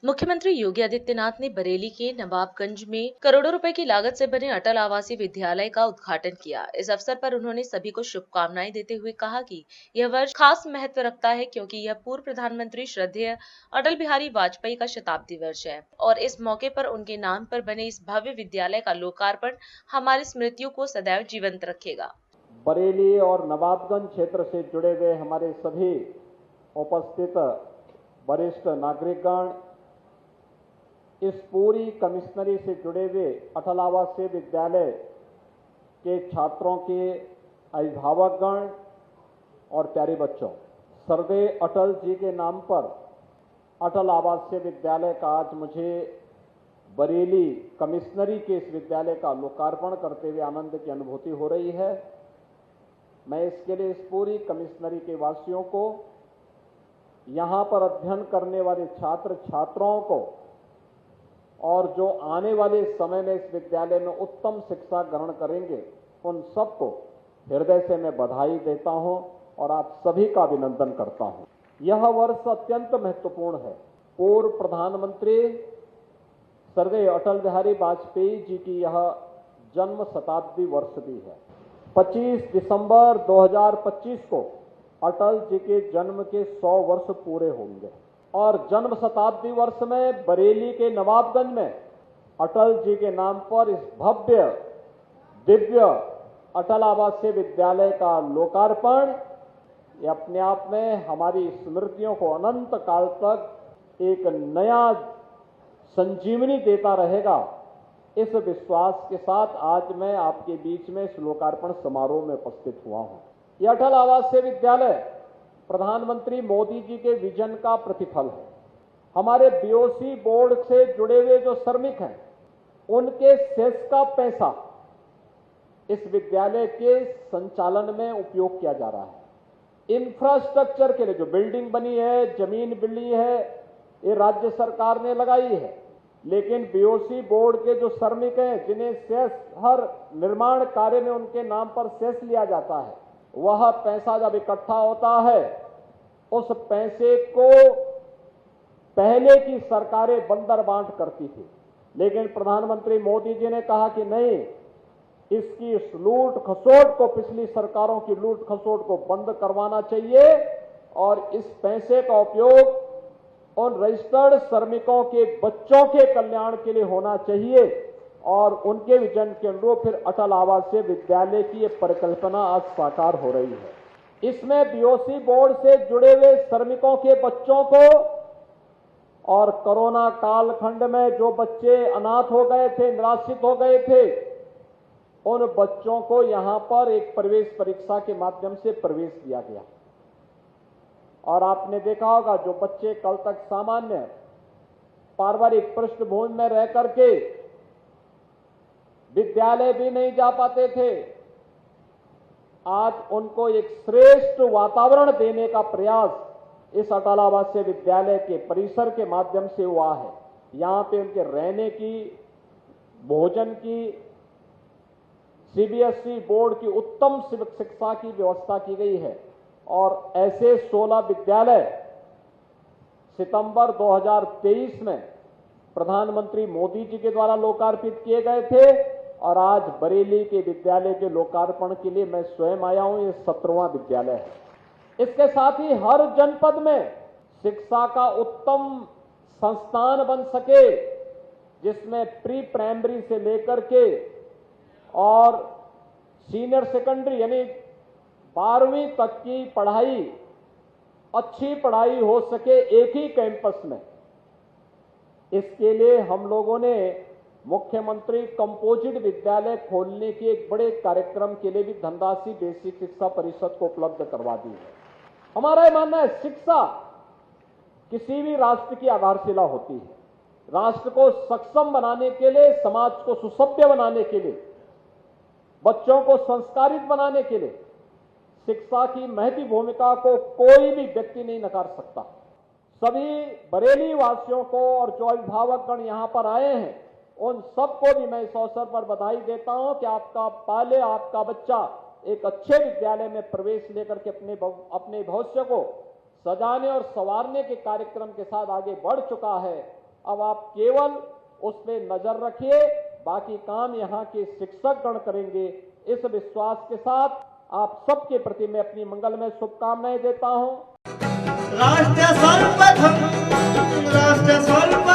मुख्यमंत्री योगी आदित्यनाथ ने बरेली के नवाबगंज में करोड़ों रुपए की लागत से बने अटल आवासीय विद्यालय का उद्घाटन किया। इस अवसर पर उन्होंने सभी को शुभकामनाएं देते हुए कहा कि यह वर्ष खास महत्व रखता है क्योंकि यह पूर्व प्रधानमंत्री श्रद्धेय अटल बिहारी वाजपेयी का शताब्दी वर्ष है और इस मौके पर उनके नाम पर बने इस भव्य विद्यालय का लोकार्पण हमारी स्मृतियों को सदैव जीवंत रखेगा। बरेली और नवाबगंज क्षेत्र से जुड़े हुए हमारे सभी उपस्थित वरिष्ठ नागरिकगण, इस पूरी कमिश्नरी से जुड़े हुए अटल आवासीय विद्यालय के छात्रों के अभिभावकगण और प्यारे बच्चों, सर्वे अटल जी के नाम पर अटल आवासीय विद्यालय का आज मुझे बरेली कमिश्नरी के इस विद्यालय का लोकार्पण करते हुए आनंद की अनुभूति हो रही है। मैं इसके लिए इस पूरी कमिश्नरी के वासियों को, यहां पर अध्ययन करने वाले छात्र छात्राओं को और जो आने वाले समय में इस विद्यालय में उत्तम शिक्षा ग्रहण करेंगे, उन सबको हृदय से मैं बधाई देता हूं और आप सभी का अभिनंदन करता हूं। यह वर्ष अत्यंत महत्वपूर्ण है। पूर्व प्रधानमंत्री स्वर्गीय अटल बिहारी वाजपेयी जी की यह जन्म शताब्दी वर्ष भी है। 25 दिसंबर 2025 को अटल जी के जन्म के 100 वर्ष पूरे होंगे और जन्म शताब्दी वर्ष में बरेली के नवाबगंज में अटल जी के नाम पर इस भव्य दिव्य अटल आवासीय विद्यालय का लोकार्पण, ये अपने आप में हमारी स्मृतियों को अनंत काल तक एक नया संजीवनी देता रहेगा। इस विश्वास के साथ आज मैं आपके बीच में इस लोकार्पण समारोह में उपस्थित हुआ हूं। यह अटल आवासीय विद्यालय प्रधानमंत्री मोदी जी के विजन का प्रतिफल है। हमारे बीओसी बोर्ड से जुड़े हुए जो श्रमिक हैं, उनके सेस का पैसा इस विद्यालय के संचालन में उपयोग किया जा रहा है। इंफ्रास्ट्रक्चर के लिए जो बिल्डिंग बनी है, जमीन मिली है, ये राज्य सरकार ने लगाई है, लेकिन बीओसी बोर्ड के जो श्रमिक हैं, जिन्हें सेस हर निर्माण कार्य में उनके नाम पर सेस लिया जाता है, वह पैसा जब इकट्ठा होता है, उस पैसे को पहले की सरकारें बंदर बांट करती थी, लेकिन प्रधानमंत्री मोदी जी ने कहा कि नहीं, इसकी इस लूट खसोट को, पिछली सरकारों की लूट खसोट को बंद करवाना चाहिए और इस पैसे का उपयोग उन रजिस्टर्ड श्रमिकों के बच्चों के कल्याण के लिए होना चाहिए और उनके विजन के अनुरूप फिर अटल आवासीय विद्यालय की ये परिकल्पना आज साकार हो रही है। इसमें बीओसी बोर्ड से जुड़े हुए श्रमिकों के बच्चों को और कोरोना कालखंड में जो बच्चे अनाथ हो गए थे, निराश्रित हो गए थे, उन बच्चों को यहां पर एक प्रवेश परीक्षा के माध्यम से प्रवेश दिया गया और आपने देखा होगा जो बच्चे कल तक सामान्य पारिवारिक पृष्ठभूमि में रह करके विद्यालय भी नहीं जा पाते थे, आज उनको एक श्रेष्ठ वातावरण देने का प्रयास इस अटल आवासीय विद्यालय के परिसर के माध्यम से हुआ है। यहां पे उनके रहने की, भोजन की, सीबीएसई बोर्ड की उत्तम शिक्षा की व्यवस्था की गई है और ऐसे 16 विद्यालय सितंबर 2023 में प्रधानमंत्री मोदी जी के द्वारा लोकार्पित किए गए थे और आज बरेली के विद्यालय के लोकार्पण के लिए मैं स्वयं आया हूं। ये 17वां विद्यालय है। इसके साथ ही हर जनपद में शिक्षा का उत्तम संस्थान बन सके, जिसमें प्री प्राइमरी से लेकर के और सीनियर सेकेंडरी यानी 12वीं तक की पढ़ाई, अच्छी पढ़ाई हो सके एक ही कैंपस में। इसके लिए हम लोगों ने मुख्यमंत्री कंपोजिट विद्यालय खोलने के एक बड़े कार्यक्रम के लिए भी धनराशि बेसिक शिक्षा परिषद को उपलब्ध करवा दी है। हमारा यह मानना है, शिक्षा किसी भी राष्ट्र की आधारशिला होती है। राष्ट्र को सक्षम बनाने के लिए, समाज को सुसभ्य बनाने के लिए, बच्चों को संस्कारित बनाने के लिए शिक्षा की महती भूमिका को कोई भी व्यक्ति नहीं नकार सकता। सभी बरेली वासियों को और जो अभिभावकगण यहां पर आए हैं, उन सबको भी मैं इस अवसर पर बधाई देता हूं कि आपका बच्चा एक अच्छे विद्यालय में प्रवेश लेकर के अपने भविष्य को सजाने और संवारने के कार्यक्रम के साथ आगे बढ़ चुका है अब आप केवल उस पर नजर रखिए, बाकी काम यहाँ के शिक्षकगण करेंगे। इस विश्वास के साथ आप सबके प्रति मैं अपनी मंगलमय शुभकामनाएं देता हूं। राष्ट्र सर्वप्रथम, राष्ट्र सर्वप्रथम।